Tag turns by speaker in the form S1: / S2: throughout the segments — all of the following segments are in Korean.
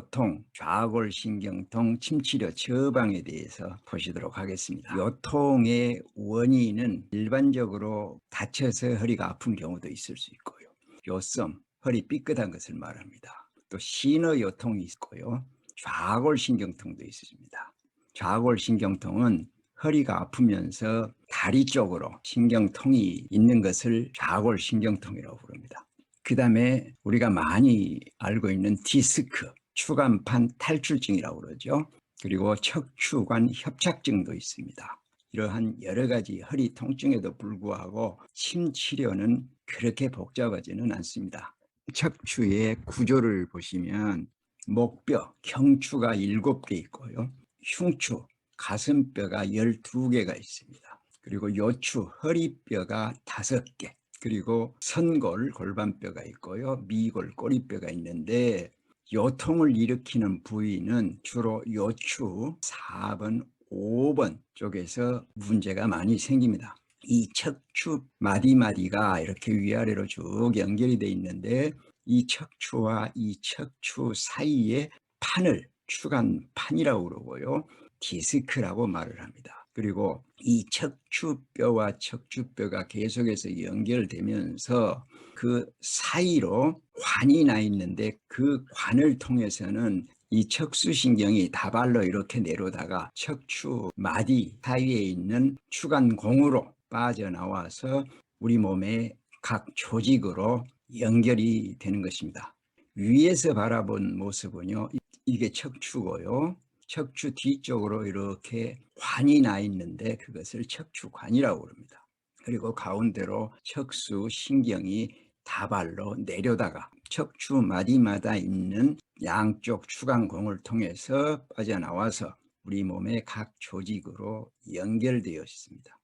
S1: 요통, 좌골신경통 침치료 처방에 대해서 보시도록 하겠습니다. 요통의 원인은 일반적으로 다쳐서 허리가 아픈 경우도 있을 수 있고요. 요섬, 허리 삐끗한 것을 말합니다. 또 신어요통이 있고요. 좌골신경통도 있습니다. 좌골신경통은 허리가 아프면서 다리 쪽으로 신경통이 있는 것을 좌골신경통이라고 부릅니다. 그 다음에 우리가 많이 알고 있는 디스크, 추간판 탈출증이라고 그러죠. 그리고 척추관 협착증도 있습니다. 이러한 여러 가지 허리 통증에도 불구하고 침 치료는 그렇게 복잡하지는 않습니다. 척추의 구조를 보시면 목뼈, 경추가 7개 있고요. 흉추, 가슴뼈가 12개가 있습니다. 그리고 요추, 허리뼈가 5개, 그리고 선골, 골반뼈가 있고요. 미골, 꼬리뼈가 있는데 요통을 일으키는 부위는 주로 요추 4번, 5번 쪽에서 문제가 많이 생깁니다. 이 척추 마디마디가 이렇게 위아래로 쭉 연결이 되어 있는데 이 척추와 이 척추 사이에 판을 추간판이라고 그러고요. 디스크라고 말을 합니다. 그리고 이 척추뼈와 척추뼈가 계속해서 연결되면서 그 사이로 관이 나 있는데 그 관을 통해서는 이 척수신경이 다발로 이렇게 내려다가 척추 마디 사이에 있는 추간공으로 빠져나와서 우리 몸의 각 조직으로 연결이 되는 것입니다. 위에서 바라본 모습은요, 이게 척추고요. 척추 뒤쪽으로 이렇게 관이 나 있는데 그것을 척추관이라고 부릅니다. 그리고 가운데로 척수 신경이 다발로 내려다가 척추 마디마다 있는 양쪽 추간공을 통해서 빠져나와서 우리 몸의 각 조직으로 연결되어 있습니다.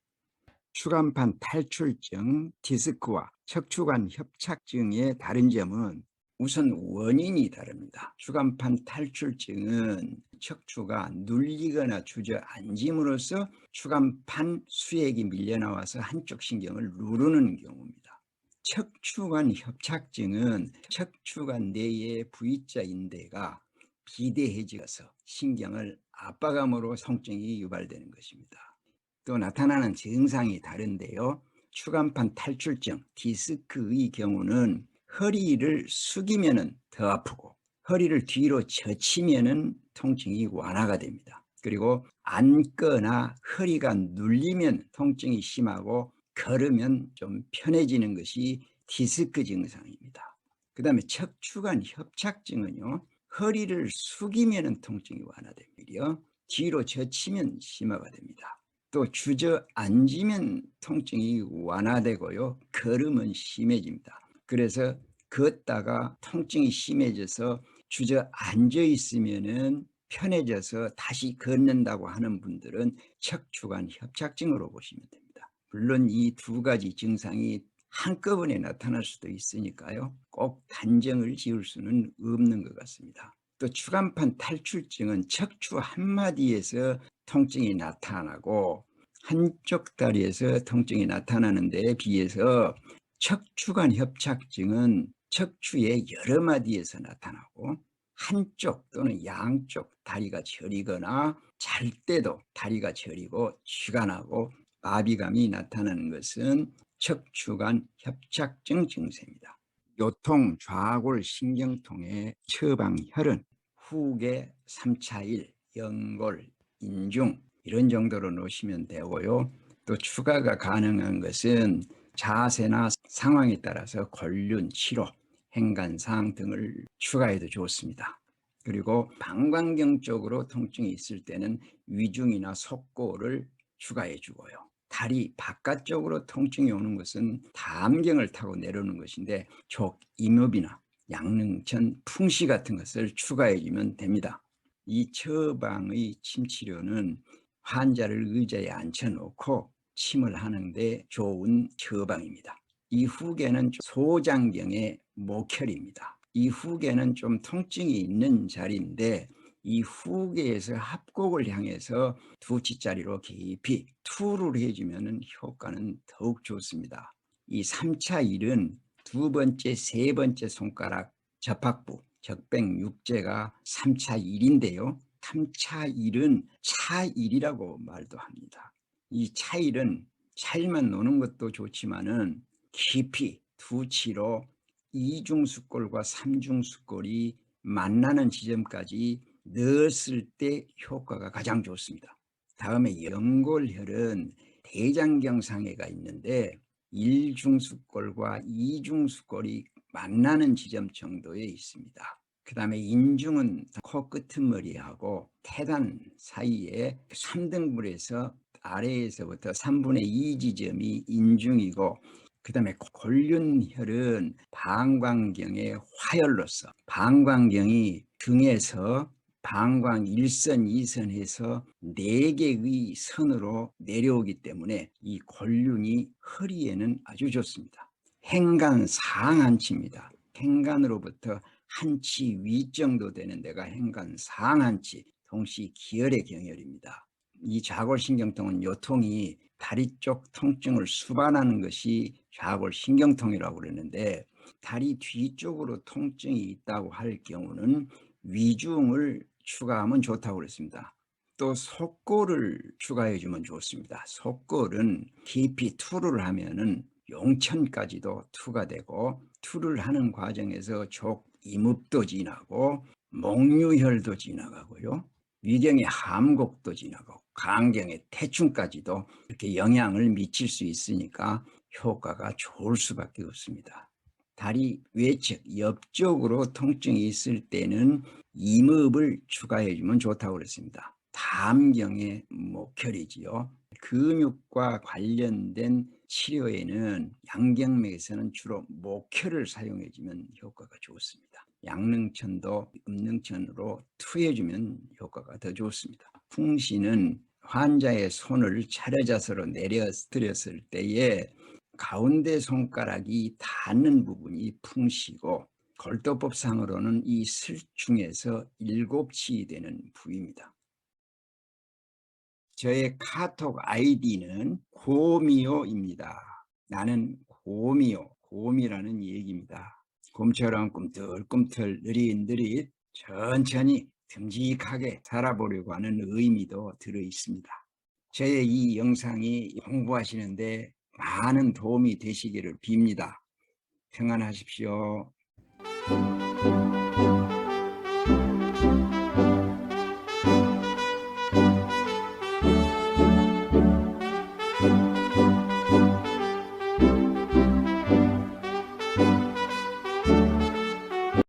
S1: 추간판 탈출증, 디스크와 척추관 협착증의 다른 점은 우선 원인이 다릅니다. 추간판 탈출증은 척추가 눌리거나 주저앉음으로써 추간판 수액이 밀려나와서 한쪽 신경을 누르는 경우입니다. 척추관 협착증은 척추관 내의 V자 인대가 비대해져서 신경을 압박함으로 통증이 유발되는 것입니다. 또 나타나는 증상이 다른데요. 추간판 탈출증, 디스크의 경우는 허리를 숙이면 더 아프고 허리를 뒤로 젖히면 통증이 완화가 됩니다. 그리고 앉거나 허리가 눌리면 통증이 심하고 걸으면 좀 편해지는 것이 디스크 증상입니다. 그 다음에 척추관 협착증은요. 허리를 숙이면 통증이 완화됩니다. 뒤로 젖히면 심화가 됩니다. 또 주저앉으면 통증이 완화되고요. 걸으면 심해집니다. 그래서 걷다가 통증이 심해져서 주저앉아 있으면은 편해져서 다시 걷는다고 하는 분들은 척추관 협착증으로 보시면 됩니다. 물론 이 두 가지 증상이 한꺼번에 나타날 수도 있으니까요. 꼭 단정을 지을 수는 없는 것 같습니다. 또 추간판 탈출증은 척추 한마디에서 통증이 나타나고 한쪽 다리에서 통증이 나타나는 데에 비해서 척추관 협착증은 척추의 여러 마디에서 나타나고 한쪽 또는 양쪽 다리가 저리거나 잘 때도 다리가 저리고 쥐가 나고 마비감이 나타나는 것은 척추관 협착증 증세입니다. 요통 좌골 신경통의 처방혈은 후계 3차1, 연골, 인중 이런 정도로 놓으시면 되고요. 또 추가가 가능한 것은 자세나 상황에 따라서 권륜, 치료, 행간사항 등을 추가해도 좋습니다. 그리고 방광경 쪽으로 통증이 있을 때는 위중이나 속고를 추가해 주고요. 다리 바깥쪽으로 통증이 오는 것은 담경을 타고 내려오는 것인데 족, 임업이나 양릉천, 풍시 같은 것을 추가해 주면 됩니다. 이 처방의 침치료는 환자를 의자에 앉혀놓고 침을 하는데 좋은 처방입니다. 이 후계는 소장경의 목혈입니다. 이 후계는 좀 통증이 있는 자리인데 이 후계에서 합곡을 향해서 두 치자리로 깊이 투를 해주면 효과는 더욱 좋습니다. 이 3차 1은 두 번째, 세 번째 손가락 접합부, 적백육제가 3차 1인데요. 3차 1은 차일이라고 말도 합니다. 이 차일은 차일만 노는 것도 좋지만은 깊이 두 치로 이중수골과 삼중수골이 만나는 지점까지 넣었을 때 효과가 가장 좋습니다. 다음에 연골혈은 대장경상해가 있는데 1중수골과 2중수골이 만나는 지점 정도에 있습니다. 그 다음에 인중은 코 끄트머리하고 태단 사이에 3등분에서 아래에서부터 3분의 2 지점이 인중이고, 그 다음에 골륜혈은 방광경의 화혈로서 방광경이 등에서 방광 1선, 2선 해서 4개의 선으로 내려오기 때문에 이 골륜이 허리에는 아주 좋습니다. 행간 상한치입니다. 행간으로부터 한치 위 정도 되는 데가 행간 상한치, 동시 기혈의 경혈입니다. 이 좌골신경통은 요통이 다리 쪽 통증을 수반하는 것이 좌골신경통이라고 그러는데, 다리 뒤쪽으로 통증이 있다고 할 경우는 위중을 추가하면 좋다고 그랬습니다. 또 속골을 추가해 주면 좋습니다. 속골은 깊이 투를 하면은 용천까지도 투가 되고, 투를 하는 과정에서 족 이묵도 지나고 목류혈도 지나가고요, 위경의 함곡도 지나가고 간경의 태충까지도 이렇게 영향을 미칠 수 있으니까 효과가 좋을 수밖에 없습니다. 다리 외측 옆쪽으로 통증이 있을 때는 이목을 추가해 주면 좋다고 그랬습니다. 담경의 목혈이지요. 근육과 관련된 치료에는 양경맥에서는 주로 목혈을 사용해 주면 효과가 좋습니다. 양릉천도 음릉천으로 투해 주면 효과가 더 좋습니다. 풍신은 환자의 손을 차례자세로 내려드렸을 때에 가운데 손가락이 닿는 부분이 풍시고, 골도법상으로는 이 슬중에서 7치 되는 부위입니다. 저의 카톡 아이디는 고미호입니다. 나는 고미호, 곰이라는 얘기입니다. 곰처럼 꿈틀꿈틀 느릿느릿 천천히 듬직하게 살아보려고 하는 의미도 들어 있습니다. 저의 이 영상이 공부하시는데 많은 도움이 되시기를 빕니다. 평안하십시오.